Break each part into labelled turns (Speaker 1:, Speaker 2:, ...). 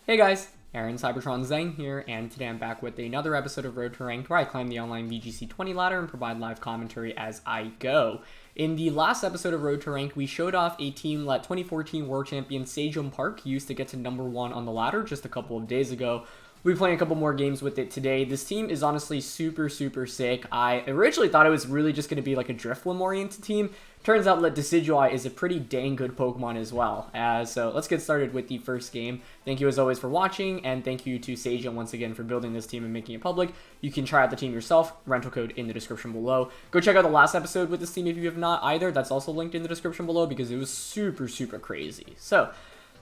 Speaker 1: Hey guys, Aaron Cybertron Zhang here, and today I'm back with another episode of Road to Ranked where I climb the online VGC 20 ladder and provide live commentary as I go. In the last episode of Road to Ranked, we showed off a team that 2014 World Champion Sejun Park used to get to number 1 on the ladder just a couple of days ago. We'll be playing a couple more games with it today. This team is honestly super sick. I originally thought it was really just going to be like a Drifblim oriented team. Turns out that Decidueye is a pretty dang good Pokemon as well. So let's get started with the first game. Thank you as always for watching, and thank you to Sejun once again for building this team and making it public. You can try out the team yourself, rental code in the description below. Go check out the last episode with this team if you have not either. That's also linked in the description below because it was super crazy. So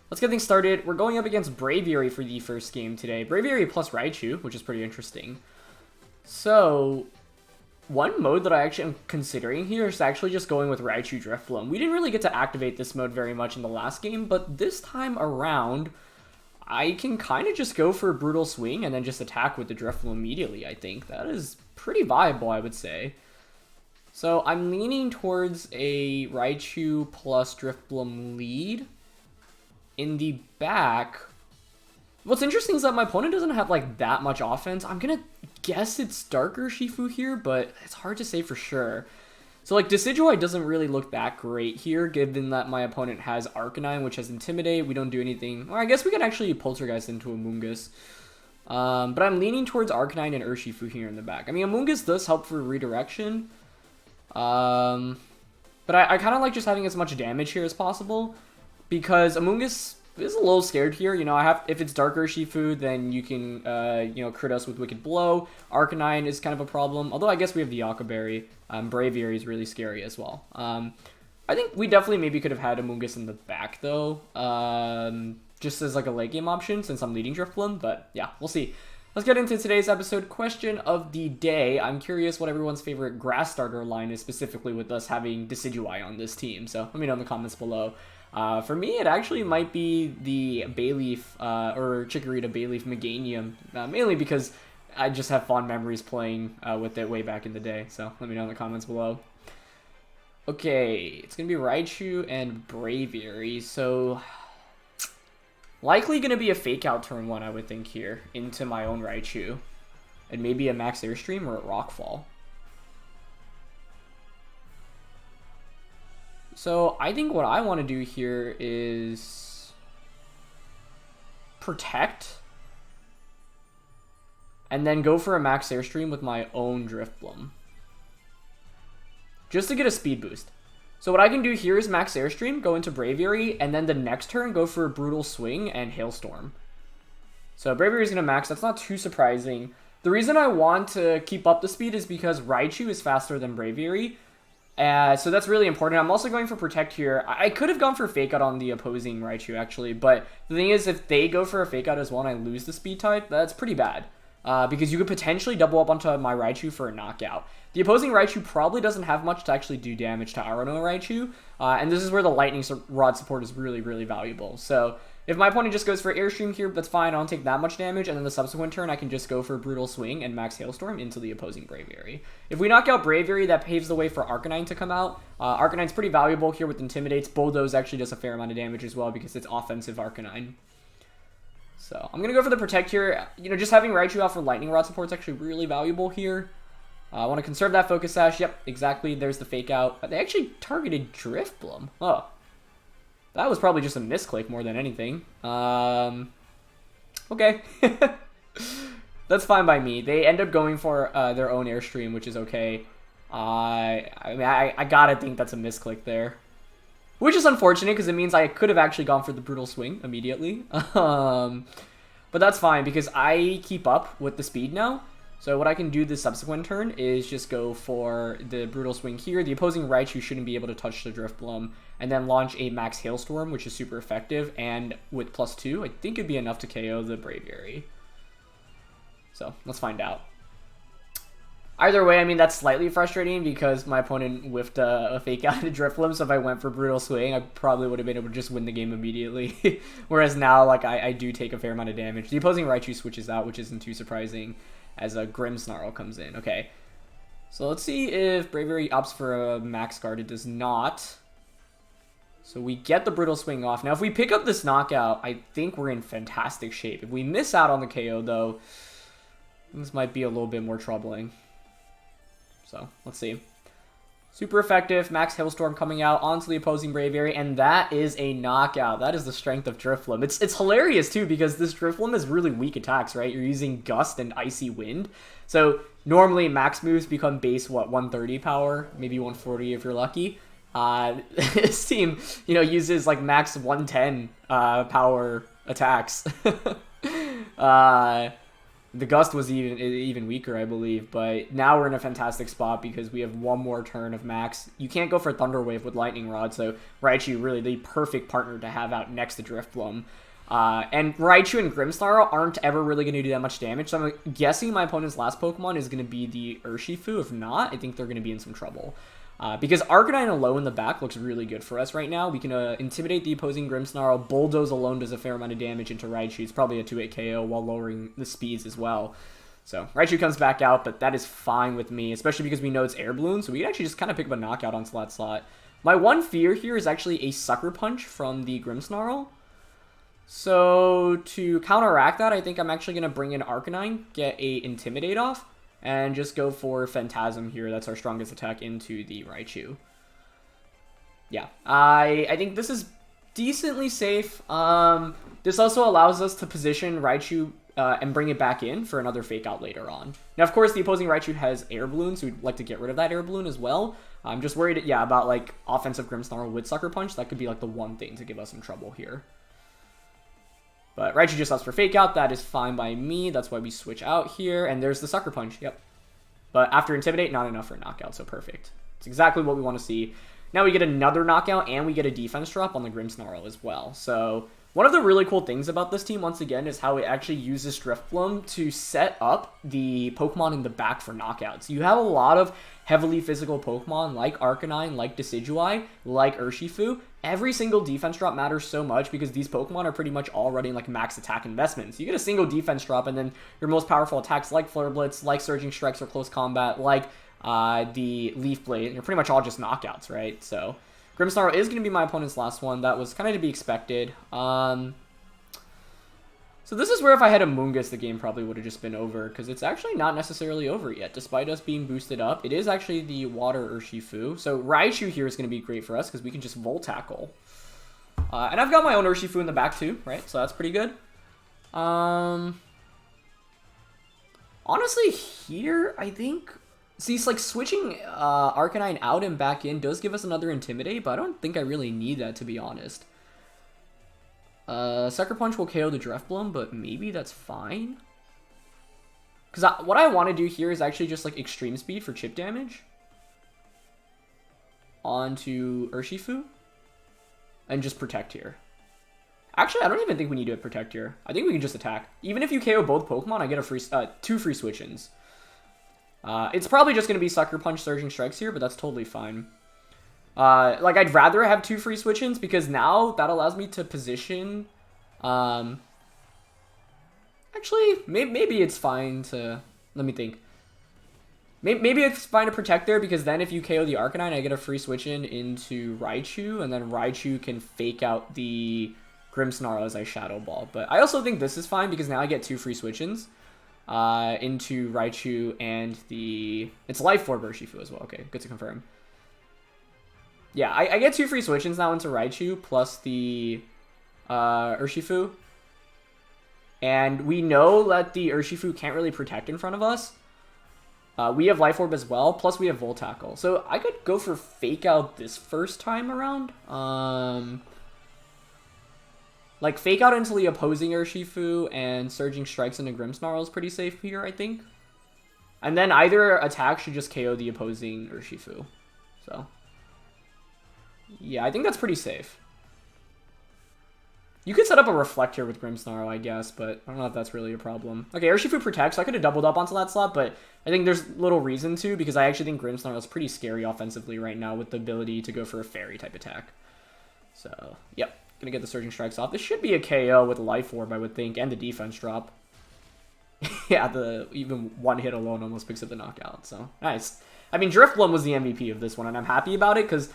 Speaker 1: let's get things started. We're going up against Braviary for the first game today. Braviary plus Raichu, which is pretty interesting. So one mode that I actually am considering here is actually just going with Raichu Drifblim. We didn't really get to activate this mode very much in the last game, but this time around, I can kind of just go for a Brutal Swing and then just attack with the Drifblim immediately, I think. That is pretty viable, I would say. So I'm leaning towards a Raichu plus Drifblim lead. In the back, what's interesting is that my opponent doesn't have like that much offense. I'm gonna guess it's Dark Urshifu here, but it's hard to say for sure. So like Decidueye doesn't really look that great here, given that my opponent has Arcanine, which has Intimidate. We don't do anything. Well, I guess we can actually Poltergeist into Amoonguss. But I'm leaning towards Arcanine and Urshifu here in the back. I mean, Amoonguss does help for redirection. But I kind of like just having as much damage here as possible, because Amoonguss is a little scared here. You know, if it's Dark Urshifu, then you can, crit us with Wicked Blow. Arcanine is kind of a problem, although I guess we have the Yaka Berry. Braviary is really scary as well. I think we definitely maybe could have had Amoonguss in the back, though, just as like a late game option since I'm leading Drifblim, but yeah, we'll see. Let's get into today's episode. Question of the day. I'm curious what everyone's favorite grass starter line is, specifically with us having Decidueye on this team, so let me know in the comments below. For me, it actually might be the Bayleaf, or Chikorita Bayleaf Meganium, mainly because I just have fond memories playing with it way back in the day, so let me know in the comments below. Okay, it's going to be Raichu and Braviary, so likely going to be a Fake Out turn 1, I would think, here, into my own Raichu, and maybe a Max Airstream or a Rockfall. So I think what I want to do here is Protect, and then go for a Max Airstream with my own Drifblim, just to get a speed boost. So what I can do here is Max Airstream, go into Braviary, and then the next turn go for a Brutal Swing and Hailstorm. So Braviary is going to max. That's not too surprising. The reason I want to keep up the speed is because Raichu is faster than Braviary. So that's really important. I'm also going for Protect here. I could have gone for Fake Out on the opposing Raichu, actually. But the thing is, if they go for a Fake Out as well and I lose the Speed type, that's pretty bad. Because you could potentially double up onto my Raichu for a knockout. The opposing Raichu probably doesn't have much to actually do damage to our own Raichu. And this is where the Lightning Rod support is really valuable. So if my opponent just goes for Airstream here, that's fine. I don't take that much damage. And then the subsequent turn, I can just go for Brutal Swing and Max Hailstorm into the opposing Braviary. If we knock out Braviary, that paves the way for Arcanine to come out. Arcanine's pretty valuable here with Intimidates. Bulldoze actually does a fair amount of damage as well because it's offensive Arcanine. So I'm going to go for the Protect here. You know, just having Raichu out for Lightning Rod support is actually really valuable here. I want to conserve that Focus Sash. Yep, exactly. There's the Fake Out. They actually targeted Drifblim. Oh. That was probably just a misclick more than anything. Okay. That's fine by me. They end up going for their own Airstream, which is okay. I mean, I gotta think that's a misclick there. Which is unfortunate, because it means I could have actually gone for the Brutal Swing immediately. But that's fine, because I keep up with the speed now. So what I can do this subsequent turn is just go for the Brutal Swing here. The opposing Raichu shouldn't be able to touch the Drifblim, and then launch a Max Hailstorm, which is super effective, and with +2, I think it'd be enough to KO the Braviary. So let's find out. Either way, I mean, that's slightly frustrating because my opponent whiffed a Fake Out to Drifblim, so if I went for Brutal Swing, I probably would have been able to just win the game immediately. Whereas now, like, I do take a fair amount of damage. The opposing Raichu switches out, which isn't too surprising, as a Grimmsnarl comes in. Okay, so let's see if Braviary opts for a Max Guard. It does not. So we get the Brittle Swing off. Now, if we pick up this knockout, I think we're in fantastic shape. If we miss out on the KO, though, this might be a little bit more troubling. So, let's see. Super effective. Max Hailstorm coming out onto the opposing Braviary, and that is a knockout. That is the strength of Drifblim. It's hilarious, too, because this Drifblim has really weak attacks, right? You're using Gust and Icy Wind. So, normally, max moves become base, 130 power? Maybe 140 if you're lucky. This team, uses like max 110 power attacks. The Gust was even weaker, I believe, but now we're in a fantastic spot because we have one more turn of max. You can't go for Thunder Wave with Lightning Rod, so Raichu really the perfect partner to have out next to Drifblim. And Raichu and Grimmsnarl aren't ever really going to do that much damage, so I'm guessing my opponent's last Pokemon is going to be the Urshifu. If not, I think they're going to be in some trouble. Because Arcanine alone in the back looks really good for us right now. We can intimidate the opposing Grimmsnarl. Bulldoze alone does a fair amount of damage into Raichu. It's probably a 2-8 KO while lowering the speeds as well. So Raichu comes back out, but that is fine with me, especially because we know it's Air Balloon, so we can actually just kind of pick up a knockout onto that slot. My one fear here is actually a Sucker Punch from the Grimmsnarl. So to counteract that, I think I'm actually going to bring in Arcanine, get a Intimidate off, and just go for Phantasm here. That's our strongest attack into the Raichu. Yeah, I think this is decently safe. This also allows us to position Raichu and bring it back in for another Fake Out later on. Now, of course, the opposing Raichu has Air Balloon, so we'd like to get rid of that Air Balloon as well. I'm just worried, about like offensive Grimmsnarl with Sucker Punch. That could be like the one thing to give us some trouble here. But Raichu just opts for Fake Out. That is fine by me. That's why we switch out here. And there's the Sucker Punch. Yep. But after Intimidate, not enough for a knockout. So perfect. It's exactly what we want to see. Now we get another knockout, and we get a defense drop on the Grimmsnarl as well. So one of the really cool things about this team, once again, is how it actually uses Drifblim to set up the Pokemon in the back for knockouts. You have a lot of heavily physical Pokemon like Arcanine, like Decidueye, like Urshifu. Every single defense drop matters so much because these Pokemon are pretty much all running like max attack investments. You get a single defense drop, and then your most powerful attacks like Flare Blitz, like Surging Strikes or Close Combat, like the Leaf Blade, and you're pretty much all just knockouts, right? So Grimmsnarl is going to be my opponent's last one. That was kind of to be expected. So this is where if I had Amoonguss, the game probably would have just been over, because it's actually not necessarily over yet, despite us being boosted up. It is actually the Water Urshifu. So Raichu here is going to be great for us, because we can just Volt Tackle. And I've got my own Urshifu in the back too, right? So that's pretty good. Honestly, here, I think... See, it's like switching Arcanine out and back in does give us another Intimidate, but I don't think I really need that, to be honest. Sucker Punch will KO the Drifblim, but maybe that's fine. Because what I want to do here is actually just like Extreme Speed for chip damage onto Urshifu and just Protect here. Actually, I don't even think we need to Protect here. I think we can just attack. Even if you KO both Pokemon, I get a free 2 free switch-ins. It's probably just going to be Sucker Punch, Surging Strikes here, but that's totally fine. Like, I'd rather have 2 free switch-ins because now that allows me to position... Actually, maybe it's fine to... Let me think. Maybe it's fine to Protect there because then if you KO the Arcanine, I get a free switch-in into Raichu, and then Raichu can Fake Out the Grimmsnarl as I Shadow Ball. But I also think this is fine because now I get 2 free switch-ins into Raichu and the... It's Life Orb Urshifu as well. Okay, good to confirm. Yeah, I get 2 free switch-ins now into Raichu, plus the Urshifu. And we know that the Urshifu can't really Protect in front of us. We have Life Orb as well, plus we have Volt Tackle. So I could go for Fake Out this first time around. Like, Fake Out into the opposing Urshifu and Surging Strikes into Grimmsnarl is pretty safe here, I think. And then either attack should just KO the opposing Urshifu. So... yeah, I think that's pretty safe. You could set up a Reflect here with Grimmsnarl, I guess, but I don't know if that's really a problem. Okay, Urshifu protects, so I could have doubled up onto that slot, but I think there's little reason to, because I actually think Grimmsnarl is pretty scary offensively right now with the ability to go for a Fairy type attack. So, yep, gonna get the Surging Strikes off. This should be a KO with Life Orb, I would think, and the defense drop. Yeah, even one hit alone almost picks up the knockout, so nice. I mean, Drifblim was the MVP of this one, and I'm happy about it, because...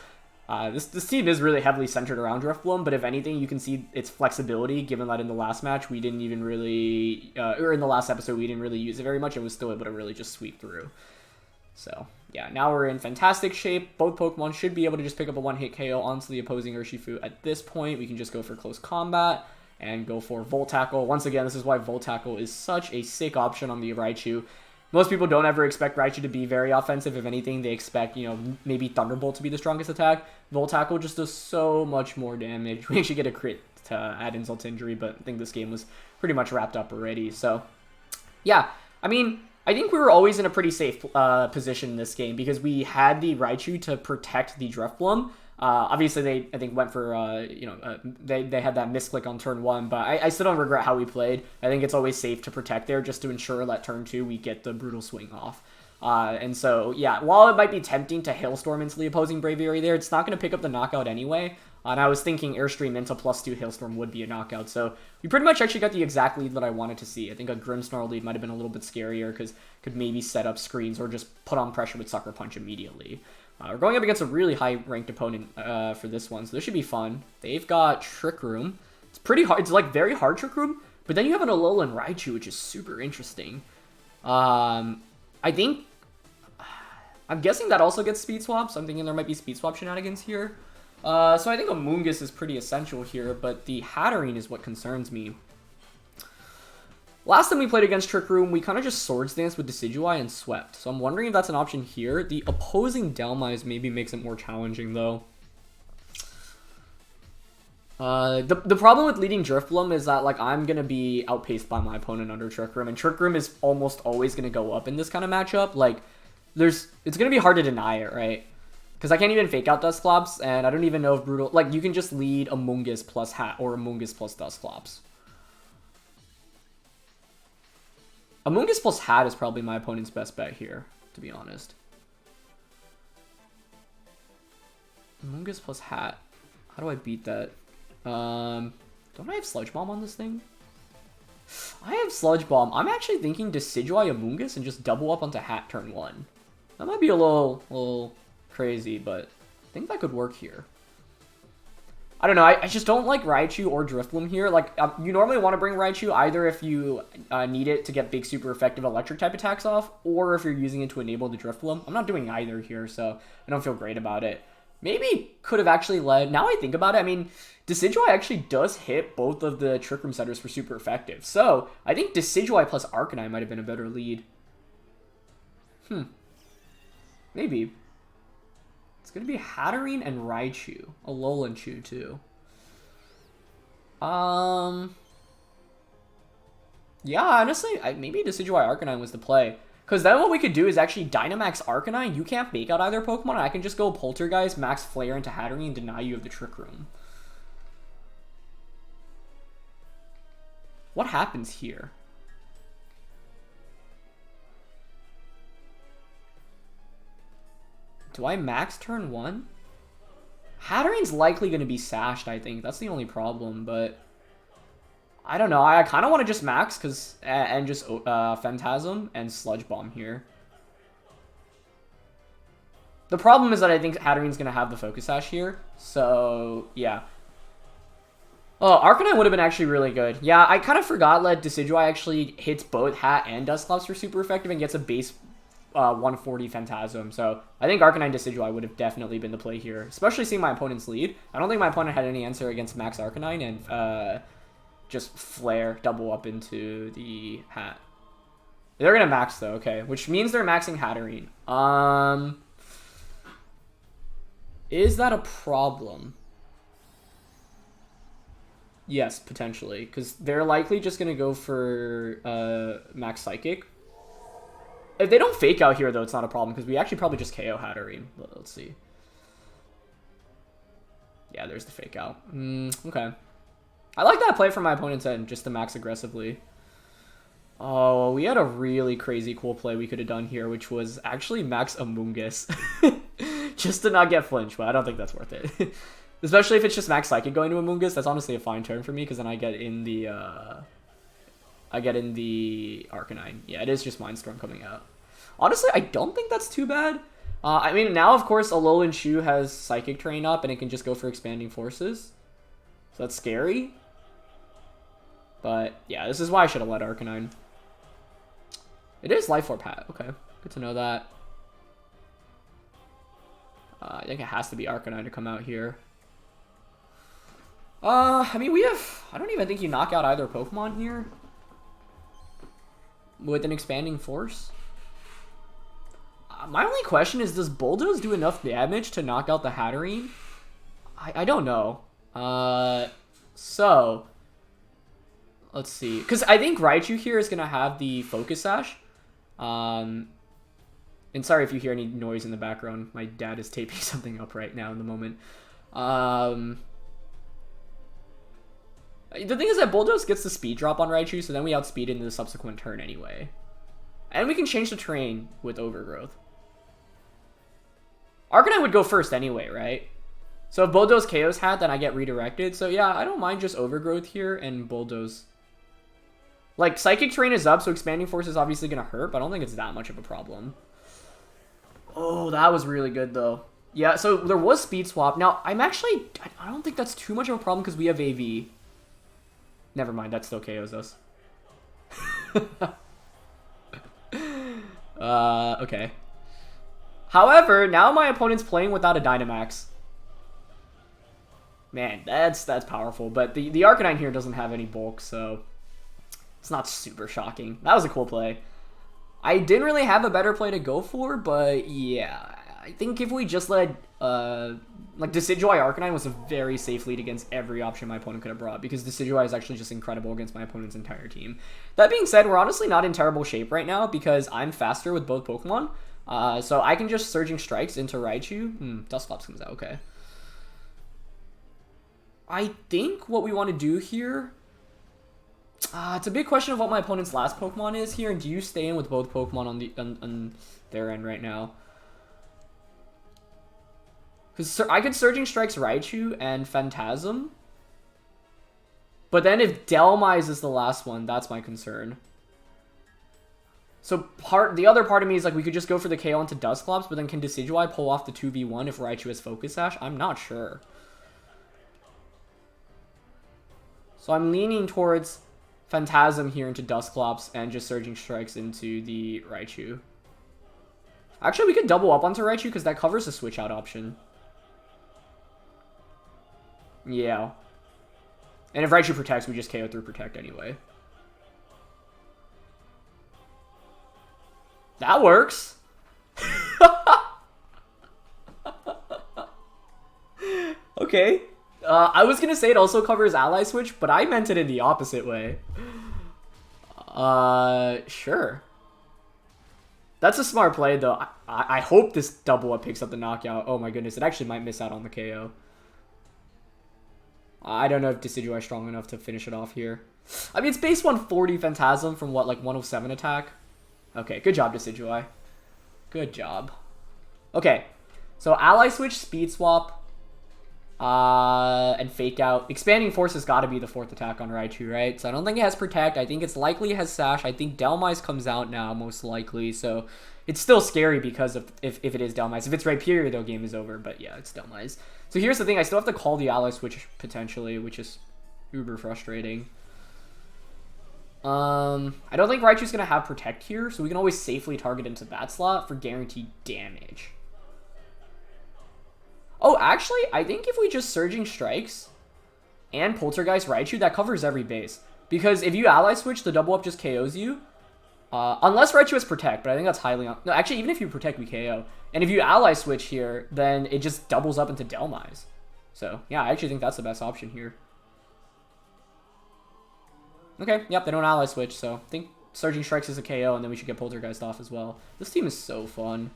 Speaker 1: This team is really heavily centered around Drifblim, but if anything, you can see its flexibility, given that in the last match, we didn't even really, or in the last episode, we didn't really use it very much, and was still able to really just sweep through. So, yeah, now we're in fantastic shape. Both Pokemon should be able to just pick up a one-hit KO onto the opposing Urshifu. At this point, we can just go for close combat and go for Volt Tackle. Once again, this is why Volt Tackle is such a sick option on the Raichu. Most people don't ever expect Raichu to be very offensive. If anything, they expect, you know, maybe Thunderbolt to be the strongest attack. Volt Tackle just does so much more damage. We actually get a crit to add insult to injury, but I think this game was pretty much wrapped up already. So, yeah, I mean, I think we were always in a pretty safe position in this game because we had the Raichu to protect the Drifblim. Obviously, they, I think, went for, they had that misclick on turn 1, but I still don't regret how we played. I think it's always safe to protect there just to ensure that turn 2 we get the brutal swing off. And so, yeah, while it might be tempting to Hailstorm into the opposing Braviary there, it's not going to pick up the knockout anyway. And I was thinking Airstream into +2 Hailstorm would be a knockout. So we pretty much actually got the exact lead that I wanted to see. I think a Grimmsnarl lead might have been a little bit scarier because could maybe set up screens or just put on pressure with Sucker Punch immediately. We're going up against a really high-ranked opponent for this one, so this should be fun. They've got Trick Room. It's pretty hard. It's like very hard Trick Room, but then you have an Alolan Raichu, which is super interesting. I'm guessing that also gets Speed Swap, so I'm thinking there might be Speed Swap shenanigans here. So I think Amoonguss is pretty essential here, but the Hatterene is what concerns me. Last time we played against Trick Room, we kind of just Swords Danced with Decidueye and swept. So I'm wondering if that's an option here. The opposing Dhelmise maybe makes it more challenging, though. The problem with leading Drifblim is that, like, I'm going to be outpaced by my opponent under Trick Room, and Trick Room is almost always going to go up in this kind of matchup. Like, it's going to be hard to deny it, right? Because I can't even fake out Dusclops, and I don't even know if Brutal... Like, you can just lead Amoonguss plus Hat or Amoonguss plus Dusclops. Amoonguss plus Hat is probably my opponent's best bet here, to be honest. Amoonguss plus Hat. How do I beat that? Don't I have Sludge Bomb on this thing? I have Sludge Bomb. I'm actually thinking Decidueye Amoonguss and just double up onto Hat turn 1. That might be a little crazy, but I think that could work here. I don't know, I just don't like Raichu or Drifblim here. Like, you normally want to bring Raichu either if you need it to get big, super effective electric type attacks off, or if you're using it to enable the Drifblim. I'm not doing either here, so I don't feel great about it. Maybe could have actually led... Now I think about it, I mean, Decidueye actually does hit both of the Trick Room setters for super effective. So, I think Decidueye plus Arcanine might have been a better lead. Maybe. It's going to be Hatterene and Raichu. Alolan Chew, too. Yeah, honestly, maybe Decidueye Arcanine was the play. Because then what we could do is actually Dynamax Arcanine. You can't fake out either Pokemon, and I can just go Poltergeist, Max Flare into Hatterene, and deny you of the Trick Room. What happens here? Do I max turn 1? Hatterene's likely going to be sashed, I think. That's the only problem, but... I don't know. I kind of want to just max because and just Phantasm and Sludge Bomb here. The problem is that I think Hatterene's going to have the Focus Sash here. So, yeah. Oh, Arcanine would have been actually really good. Yeah, I kind of forgot that Decidueye actually hits both Hat and Dusclops for super effective and gets a base 140 Phantasm. So I think Arcanine Decidueye would have definitely been the play here, especially seeing my opponent's lead. I don't think my opponent had any answer against Max Arcanine and just Flare double up into the Hat. They're going to max though, okay, which means they're maxing Hatterene. Is that a problem? Yes, potentially, because they're likely just going to go for Max Psychic. If they don't fake out here, though, it's not a problem, because we actually probably just KO Hatterene. Let's see. Yeah, there's the fake out. Okay. I like that play from my opponent's end, just to max aggressively. Oh, we had a really crazy cool play we could have done here, which was actually max Amoonguss. Just to not get flinched, but I don't think that's worth it. Especially if it's just max Psychic going to Amoonguss. That's honestly a fine turn for me, because then I get in the... Arcanine. Yeah, it is just Mind Storm coming out. Honestly, I don't think that's too bad. I mean, now, of course, Alolan Shu has Psychic Terrain up, and it can just go for Expanding Forces. So that's scary. But, yeah, this is why I should have let Arcanine. It is Life Orb Hat. Okay, good to know that. I think it has to be Arcanine to come out here. I mean, we have... I don't even think you knock out either Pokemon here. With an Expanding Force. My only question is, does Bulldoze do enough damage to knock out the Hatterene? I don't know. So... Let's see. Because I think Raichu here is going to have the Focus Sash. And sorry if you hear any noise in the background. My dad is taping something up right now in the moment. The thing is that Bulldoze gets the speed drop on Raichu, so then we outspeed it in the subsequent turn anyway. And we can change the terrain with Overgrowth. Arcanine would go first anyway, right? So if Bulldoze KO's Hat, then I get redirected. So yeah, I don't mind just Overgrowth here and Bulldoze. Like, Psychic Terrain is up, so Expanding Force is obviously going to hurt, but I don't think it's that much of a problem. Oh, that was really good, though. Yeah, so there was Speed Swap. Now, I don't think that's too much of a problem because we have AV. Never mind, that still KOs us. Okay. However, now my opponent's playing without a Dynamax. Man, that's powerful. But the Arcanine here doesn't have any bulk, so it's not super shocking. That was a cool play. I didn't really have a better play to go for, but yeah. I think if we just led, like, Decidueye Arcanine was a very safe lead against every option my opponent could have brought, because Decidueye is actually just incredible against my opponent's entire team. That being said, we're honestly not in terrible shape right now, because I'm faster with both Pokemon, so I can just Surging Strikes into Raichu. Dusclops comes out, okay. I think what we want to do here... it's a big question of what my opponent's last Pokemon is here, and do you stay in with both Pokemon on their end right now? Because I could Surging Strikes Raichu and Phantasm. But then if Dhelmise is the last one, that's my concern. So the other part of me is like, we could just go for the KO into Dusclops, but then can Decidueye pull off the 2v1 if Raichu has Focus Sash? I'm not sure. So I'm leaning towards Phantasm here into Dusclops and just Surging Strikes into the Raichu. Actually, we could double up onto Raichu because that covers the switch out option. Yeah. And if Raichu protects, we just KO through Protect anyway. That works. Okay. I was gonna say it also covers Ally Switch, but I meant it in the opposite way. Sure. That's a smart play, though. I hope this double up picks up the knockout. Oh my goodness, it actually might miss out on the KO. I don't know if Decidueye is strong enough to finish it off here. I mean, it's base 140 Phantasm from what, like 107 attack? Okay, good job, Decidueye. Good job. Okay, so Ally Switch, Speed Swap, and Fake Out. Expanding Force has got to be the 4th attack on Raichu, right? So I don't think it has Protect. I think it's likely it has Sash. I think Dhelmise comes out now, most likely. So it's still scary because of if it is Dhelmise. If it's Rhyperior, though, game is over. But yeah, it's Dhelmise. So here's the thing. I still have to call the Ally Switch, potentially, which is uber frustrating. I don't think Raichu's going to have Protect here, so we can always safely target into that slot for guaranteed damage. Oh, actually, I think if we just Surging Strikes and Poltergeist Raichu, that covers every base. Because if you Ally Switch, the double up just KOs you. Unless Raichu has Protect, but I think that's highly... No, actually, even if you Protect, we KO. And if you Ally Switch here, then it just doubles up into Dhelmise. So, yeah, I actually think that's the best option here. Okay, yep, they don't Ally Switch, so I think Surging Strikes is a KO, and then we should get Poltergeist off as well. This team is so fun.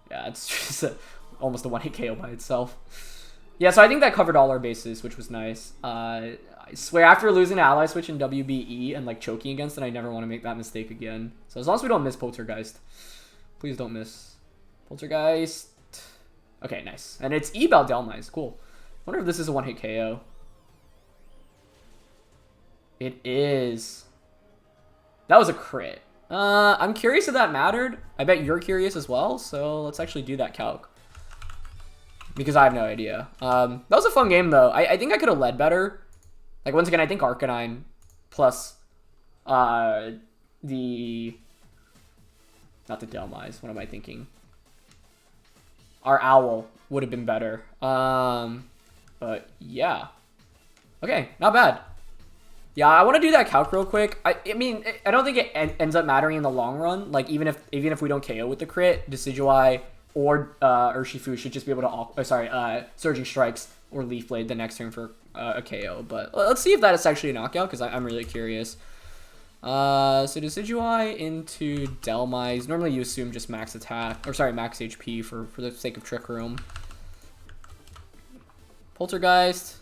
Speaker 1: Yeah, it's just almost a one-hit KO by itself. Yeah, so I think that covered all our bases, which was nice. I swear, after losing to Ally Switch in WBE and, like, choking against it, I never want to make that mistake again. So as long as we don't miss Poltergeist. Please don't miss Poltergeist. Okay, nice. And it's Ebel Dhelmise. Cool. I wonder if this is a one-hit KO. It is. That was a crit. I'm curious if that mattered. I bet you're curious as well, so let's actually do that calc. Because I have no idea. That was a fun game, though. I think I could have led better. Like, once again, I think Arcanine plus not the Dhelmise. What am I thinking? Our Owl would have been better. But, yeah. Okay, not bad. Yeah, I want to do that calc real quick. I mean, I don't think it ends up mattering in the long run. Like, even if we don't KO with the crit, Decidueye or Urshifu should just be able to, Surging Strikes or Leaf Blade the next turn for a KO. But let's see if that is actually a knockout, because I'm really curious. So Decidueye into Dhelmise. Normally you assume just max attack, or sorry, max HP for the sake of Trick Room. Poltergeist.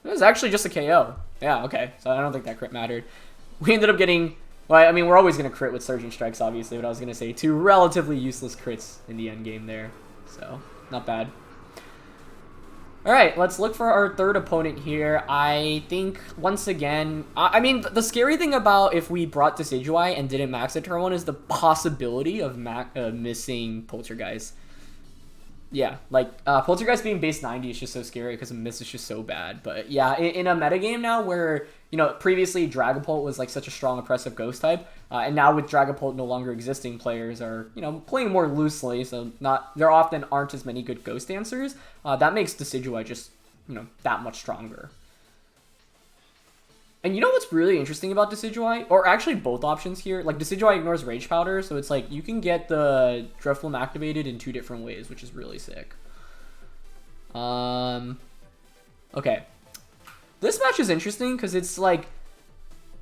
Speaker 1: It was actually just a KO. Yeah, okay. So I don't think that crit mattered. We ended up getting... Well, I mean, we're always going to crit with Surging Strikes, obviously, but I was going to say 2 relatively useless crits in the end game there. So, not bad. Alright, let's look for our third opponent here. I think, once again... I mean, the scary thing about if we brought Decidueye and didn't max it turn 1 is the possibility of missing Poltergeist. Yeah, like, Poltergeist being base 90 is just so scary because a miss is just so bad. But yeah, in a metagame now where, you know, previously Dragapult was like such a strong oppressive ghost type, and now with Dragapult no longer existing, players are, you know, playing more loosely, so there often aren't as many good ghost answers. That makes Decidueye just, you know, that much stronger. And you know what's really interesting about Decidueye? Or actually both options here. Like, Decidueye ignores Rage Powder, so it's like you can get the Drifblim activated in 2 different ways, which is really sick. Okay. This match is interesting because it's like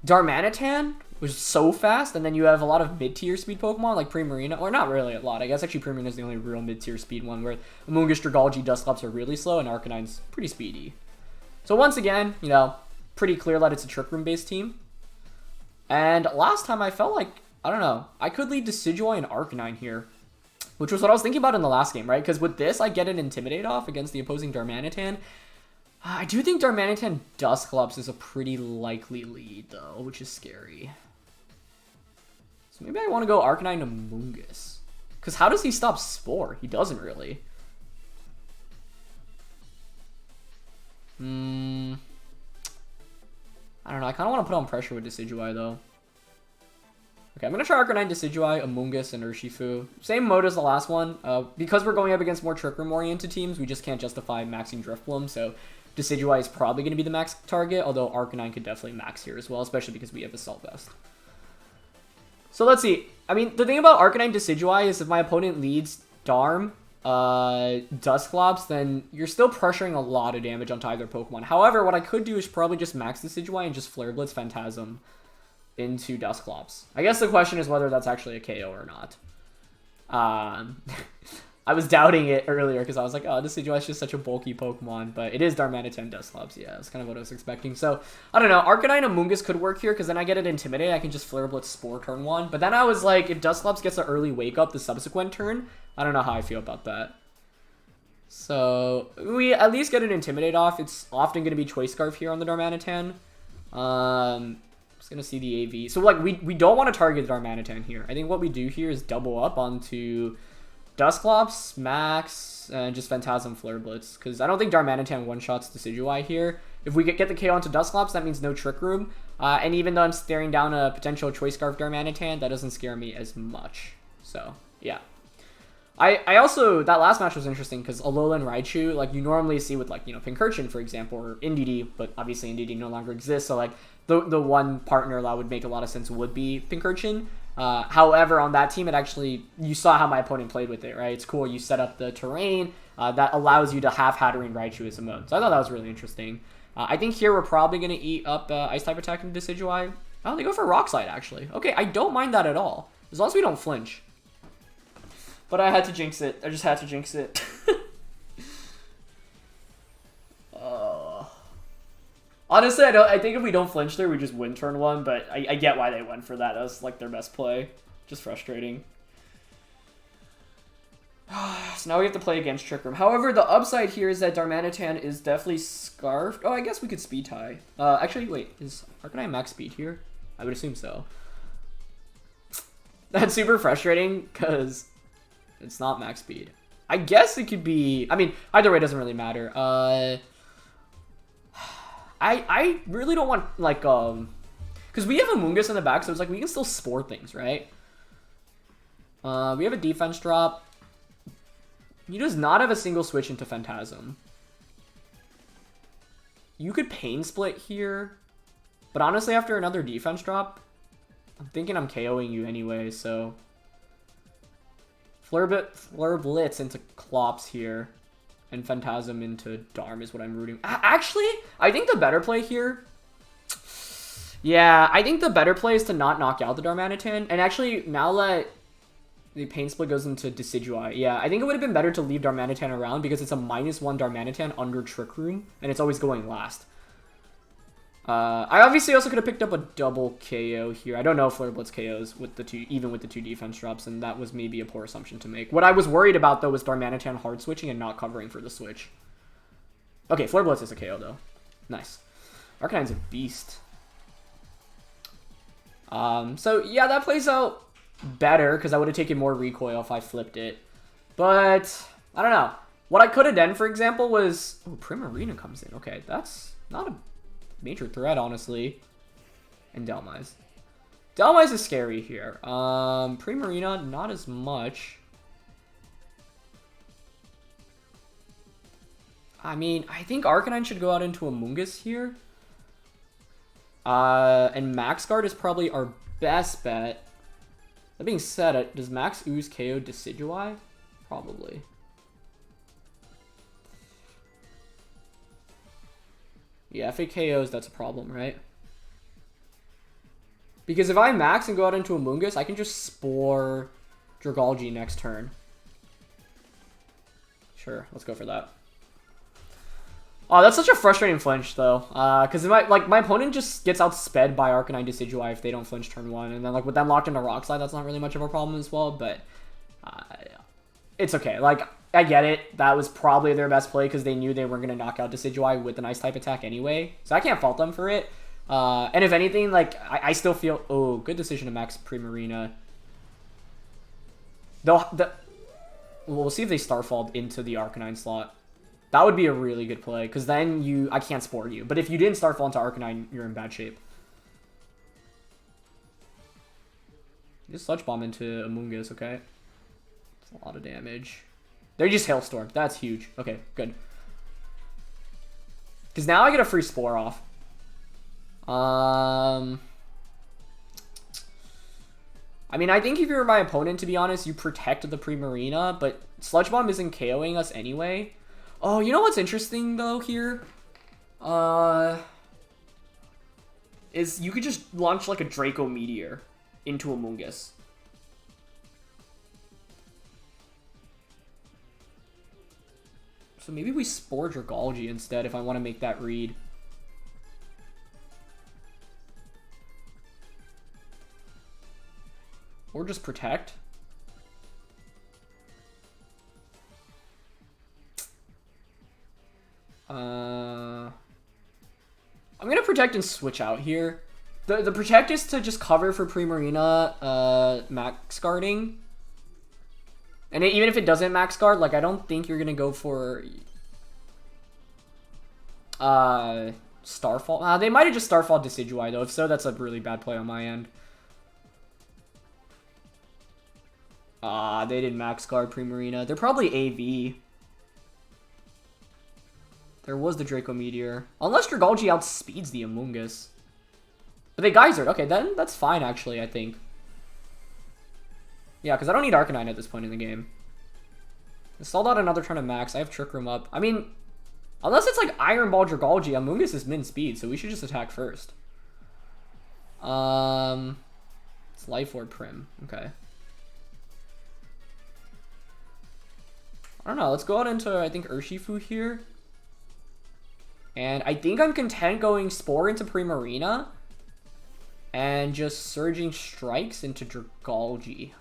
Speaker 1: Darmanitan was so fast, and then you have a lot of mid-tier speed Pokemon like Primarina. Or not really a lot. I guess actually Primarina is the only real mid-tier speed one, where Amoonguss, Dragalge, Dusclops are really slow, and Arcanine's pretty speedy. So once again, you know, pretty clear that it's a Trick Room based team. And last time I felt like, I don't know, I could lead Decidueye and Arcanine here, which was what I was thinking about in the last game, right? Because with this, I get an Intimidate off against the opposing Darmanitan. I do think Darmanitan Dusclops is a pretty likely lead, though, which is scary. So maybe I want to go Arcanine Amoonguss. Because how does he stop Spore? He doesn't really. I don't know. I kind of want to put on pressure with Decidueye, though. Okay, I'm going to try Arcanine, Decidueye, Amoonguss, and Urshifu. Same mode as the last one. Because we're going up against more Trick Room-oriented teams, we just can't justify maxing Drifblim, so Decidueye is probably going to be the max target, although Arcanine could definitely max here as well, especially because we have Assault Vest. So let's see. I mean, the thing about Arcanine Decidueye is if my opponent leads Darm, Dusclops, then you're still pressuring a lot of damage onto either Pokemon. However, what I could do is probably just max Decidueye and just Flare Blitz Phantasm into Dusclops. I guess the question is whether that's actually a KO or not. I was doubting it earlier because I was like, oh, Decidueye is just such a bulky Pokemon, but it is Darmanitan Dusclops. Yeah, that's kind of what I was expecting. So, I don't know. Arcanine Amoonguss could work here because then I get it Intimidate. I can just Flare Blitz Spore turn 1. But then I was like, if Dusclops gets an early Wake Up the subsequent turn, I don't know how I feel about that. So, we at least get an Intimidate off. It's often going to be Choice Scarf here on the Darmanitan. Just going to see the AV. So, like, we don't want to target the Darmanitan here. I think what we do here is double up onto Dusclops, Max, and just Phantasm Flare Blitz. Because I don't think Darmanitan one-shots Decidueye here. If we get the KO onto Dusclops, that means no Trick Room. And even though I'm staring down a potential Choice Scarf Darmanitan, that doesn't scare me as much. So, yeah. I also, that last match was interesting because Alolan Raichu, like you normally see with like, you know, Pincurchin, for example, or Indeedee, but obviously Indeedee no longer exists. So like the one partner that would make a lot of sense would be Pincurchin. However, on that team, it actually, you saw how my opponent played with it, right? It's cool. You set up the terrain that allows you to have Hatterene Raichu as a mode. So I thought that was really interesting. I think here we're probably going to eat up Ice type attack into Decidueye. Oh, they go for Rock Slide, actually. Okay, I don't mind that at all. As long as we don't flinch. But I had to jinx it. I just had to jinx it. Honestly, I think if we don't flinch there, we just win turn 1. But I get why they went for that. That was like their best play. Just frustrating. So now we have to play against Trick Room. However, the upside here is that Darmanitan is definitely Scarfed. Oh, I guess we could Speed Tie. Actually, wait. Is Arcanine max speed here? I would assume so. That's super frustrating because it's not max speed. I guess it could be... I mean, either way, it doesn't really matter. I really don't want, like, because we have Amoonguss in the back, so it's like we can still spore things, right? We have a defense drop. He does not have a single switch into Phantasm. You could Pain Split here, but honestly, after another defense drop, I'm thinking I'm KOing you anyway, so... Fleur Blitz into Clops here, and Phantasm into Darm is what I'm rooting. Actually, I think the better play here... Yeah, I think the better play is to not knock out the Darmanitan, and actually, now that the Pain Split goes into Decidueye, yeah, I think it would have been better to leave Darmanitan around because it's a -1 Darmanitan under Trick Room, and it's always going last. I obviously also could have picked up a double KO here. I don't know if Flare Blitz KOs with the two, even with the 2 defense drops, and that was maybe a poor assumption to make. What I was worried about, though, was Darmanitan hard switching and not covering for the switch. Okay, Flare Blitz is a KO, though. Nice. Arcanine's a beast. So, yeah, that plays out better, because I would have taken more recoil if I flipped it. But, I don't know. What I could have done, for example, was... Oh, Primarina comes in. Okay, that's not a major threat, honestly. And Dhelmise. Dhelmise is scary here. Primarina, not as much. I mean, I think Arcanine should go out into Amoonguss here. And Max Guard is probably our best bet. That being said, does Max Ooze KO Decidueye? Probably. Yeah, if it KOs, that's a problem, right? Because if I max and go out into Amoonguss, I can just Spore Dragalge next turn. Sure, let's go for that. Oh, that's such a frustrating flinch, though. Because my opponent just gets outsped by Arcanine Decidueye if they don't flinch turn 1. And then, like, with them locked into Rock Slide, that's not really much of a problem as well. But it's okay. Like, I get it. That was probably their best play because they knew they weren't going to knock out Decidueye with an Ice-type attack anyway. So I can't fault them for it. And if anything, like, I still feel... Oh, good decision to max Primarina. We'll see if they Starfalled into the Arcanine slot. That would be a really good play, because then I can't Spore you. But if you didn't Starfall into Arcanine, you're in bad shape. Just Sludge Bomb into Amoonguss, okay? That's a lot of damage. They just Hailstorm. That's huge. Okay, good. Because now I get a free Spore off. I mean, I think if you're my opponent, to be honest, you protect the Primarina, but Sludge Bomb isn't KOing us anyway. Oh, you know what's interesting, though, here? Is you could just launch, like, a Draco Meteor into Amoonguss. So maybe we Spore Dragalge instead if I want to make that read. Or just protect. I'm gonna protect and switch out here. The protect is to just cover for Primarina max guarding. And even if it doesn't max guard, like, I don't think you're gonna go for Starfall. They might have just Starfall Decidueye though. If so, that's a really bad play on my end. They didn't max guard Primarina. They're probably AV. There was the Draco Meteor. Unless Dragalge outspeeds the Amoonguss. But they Geysered. Okay, then that's fine, actually, I think. Yeah, because I don't need Arcanine at this point in the game. I stalled out another turn of max. I have Trick Room up. I mean, unless it's like Iron Ball Dragalge, Amoonguss is min speed, so we should just attack first. It's Life Orb Prim. Okay. I don't know. Let's go out into, I think, Urshifu here. And I think I'm content going Spore into Primarina. And just Surging Strikes into Dragalge.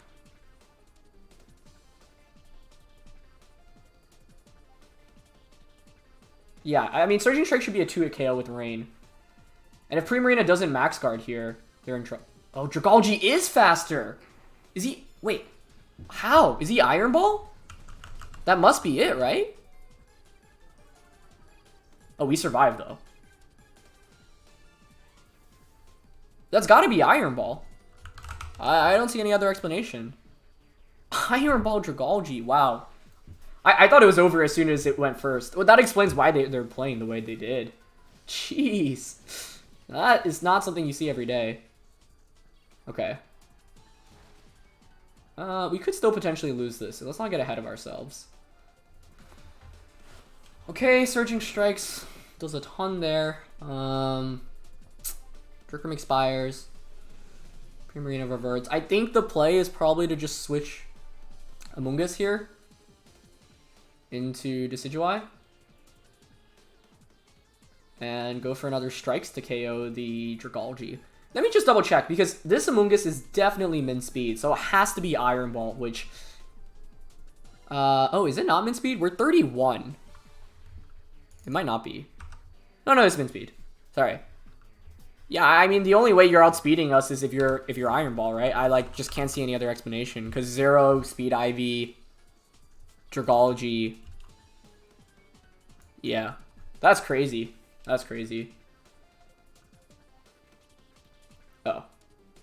Speaker 1: Yeah, I mean, Surging Strike should be a 2-hit KO with Rain. And if Primarina doesn't max guard here, they're in trouble. Oh, Dragalge is faster! Is he... Wait. How? Is he Iron Ball? That must be it, right? Oh, we survived, though. That's got to be Iron Ball. I don't see any other explanation. Iron Ball Dragalge. Wow. I thought it was over as soon as it went first. Well, that explains why they're playing the way they did. Jeez. That is not something you see every day. Okay. We could still potentially lose this, so let's not get ahead of ourselves. Okay, Surging Strikes does a ton there. Trick Room expires. Primarina reverts. I think the play is probably to just switch Amoonguss here into Decidueye. And go for another Strikes to KO the Dragalge. Let me just double check, because this Amoonguss is definitely min speed, so it has to be Iron Ball, which... oh, is it not min speed? We're 31. It might not be. No, it's min speed. Sorry. Yeah, I mean, the only way you're outspeeding us is if you're Iron Ball, right? I, like, just can't see any other explanation, because 0, Speed Ivy, Dragalge... Yeah. That's crazy. That's crazy. Oh.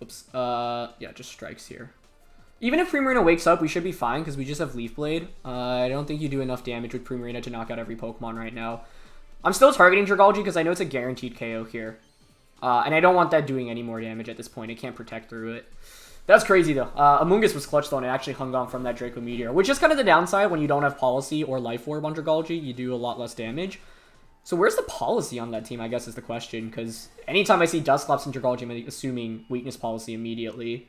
Speaker 1: Oops. Yeah, just Strikes here. Even if Primarina wakes up, we should be fine, because we just have Leaf Blade. I don't think you do enough damage with Primarina to knock out every Pokemon right now. I'm still targeting Dragalge, because I know it's a guaranteed KO here. And I don't want that doing any more damage at this point. It can't protect through it. That's crazy, though. Amoonguss was clutch, though, and it actually hung on from that Draco Meteor, which is kind of the downside when you don't have Policy or Life Orb on Dragalge. You do a lot less damage. So where's the Policy on that team, I guess, is the question, because anytime I see Dusclops and Dragalge, I'm assuming Weakness Policy immediately.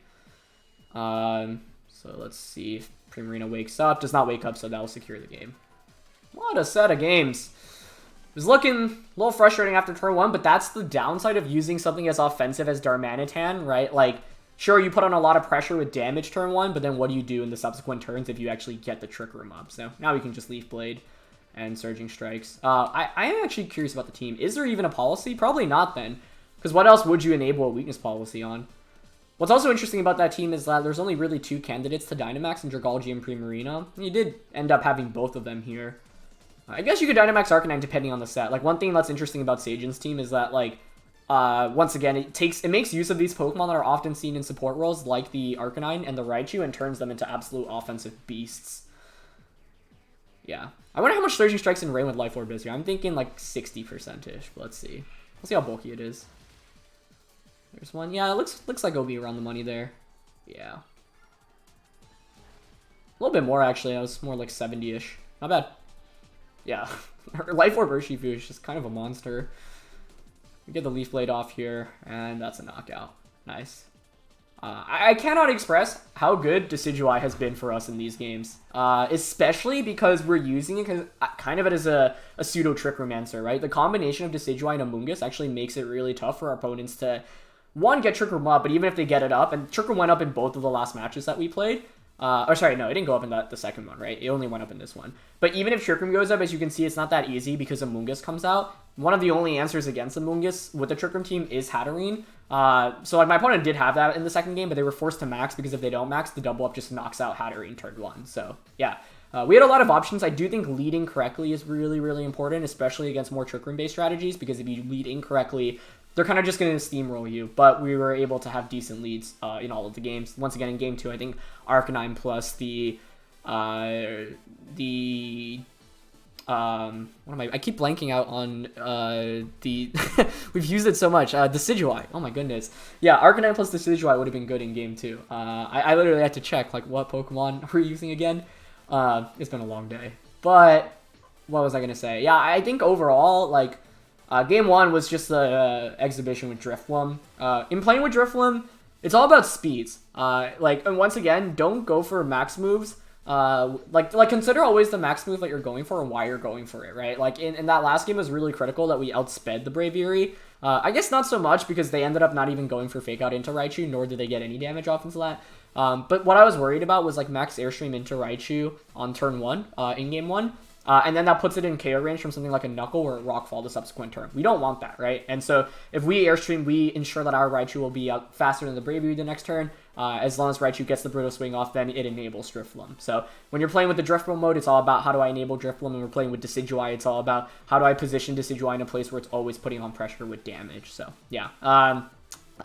Speaker 1: So let's see if Primarina wakes up. Does not wake up, so that'll secure the game. What a set of games. It was looking a little frustrating after turn 1, but that's the downside of using something as offensive as Darmanitan, right? Like, sure, you put on a lot of pressure with damage turn 1, but then what do you do in the subsequent turns if you actually get the Trick Room up? So now we can just Leaf Blade and Surging Strikes. I am actually curious about the team. Is there even a policy? Probably not then, because what else would you enable a weakness policy on? What's also interesting about that team is that there's only really 2 candidates to Dynamax in Dragalge and Primarina. You did end up having both of them here. I guess you could Dynamax Arcanine depending on the set. Like, one thing that's interesting about Sejun's team is that, like, once again, it makes use of these Pokemon that are often seen in support roles, like the Arcanine and the Raichu, and turns them into absolute offensive beasts. Yeah. I wonder how much Surging Strikes in Rain with Life Orb is here. I'm thinking, like, 60%-ish, but let's see. Let's see how bulky it is. There's one. Yeah, it looks like it'll be around the money there. Yeah. A little bit more, actually. I was more like 70-ish. Not bad. Yeah, Life Orb Urshifu is just kind of a monster. We get the Leaf Blade off here, and that's a knockout. Nice. I cannot express how good Decidueye has been for us in these games. Especially because we're using it kind of as a pseudo Trick Room answer, right? The combination of Decidueye and Amoonguss actually makes it really tough for our opponents to, one, get Trick Room up, but even if they get it up, and Trick Room went up in both of the last matches that we played, or sorry, no, it didn't go up in the second one, right? It only went up in this one. But even if Trick Room goes up, as you can see, it's not that easy because Amoonguss comes out. One of the only answers against Amoonguss with the Trick Room team is Hatterene. So like my opponent did have that in the second game, but they were forced to max because if they don't max, the double up just knocks out Hatterene turn 1. So yeah, we had a lot of options. I do think leading correctly is really, really important, especially against more Trick Room based strategies, because if you lead incorrectly, they're kind of just going to steamroll you, but we were able to have decent leads in all of the games. Once again, in game 2, I think Arcanine plus the I keep blanking out on the we've used it so much. Decidueye. Oh my goodness. Yeah, Arcanine plus Decidueye would have been good in game 2. I literally had to check like what Pokemon we're using again. It's been a long day. But what was I gonna say? Yeah, I think overall, like, game 1 was just the exhibition with Drifblim. In playing with Drifblim, it's all about speeds. And once again, don't go for max moves. Like consider always the max move that you're going for and why you're going for it, right? Like in that last game, it was really critical that we outsped the Braviary. I guess not so much because they ended up not even going for Fake Out into Raichu, nor did they get any damage off into that. But what I was worried about was like max Airstream into Raichu on turn 1 in game 1. And then that puts it in KO range from something like a Knuckle or a Rockfall the subsequent turn. We don't want that, right? And so if we Airstream, we ensure that our Raichu will be out faster than the Braviary the next turn. As long as Raichu gets the Brutal Swing off, then it enables Drifblim. So when you're playing with the Drifblim mode, it's all about how do I enable Drifblim. When we're playing with Decidueye, it's all about how do I position Decidueye in a place where it's always putting on pressure with damage. So yeah,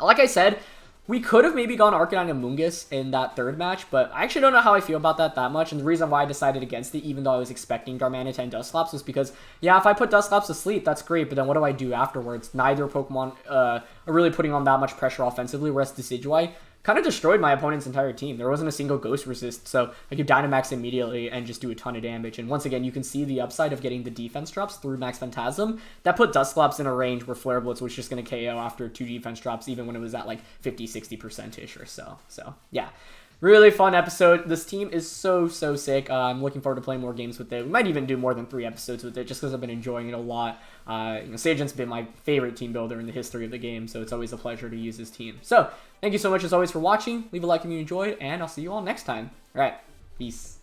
Speaker 1: like I said, we could have maybe gone Arcanine and Amoonguss in that third match, but I actually don't know how I feel about that much. And the reason why I decided against it, even though I was expecting Darmanitan and Dusclops, was because, yeah, if I put Dusclops to sleep, that's great, but then what do I do afterwards? Neither Pokemon are really putting on that much pressure offensively, whereas Decidueye kind of destroyed my opponent's entire team. There wasn't a single Ghost Resist, so I could Dynamax immediately and just do a ton of damage. And once again, you can see the upside of getting the defense drops through Max Phantasm. That put Dusclops in a range where Flare Blitz was just going to KO after 2 defense drops, even when it was at like 50-60%-ish or so. So, yeah. Really fun episode. This team is so sick. I'm looking forward to playing more games with it. We might even do more than 3 episodes with it just because I've been enjoying it a lot. Sejun's been my favorite team builder in the history of the game, so it's always a pleasure to use his team. So, thank you so much as always for watching. Leave a like if you enjoyed, and I'll see you all next time. All right, peace.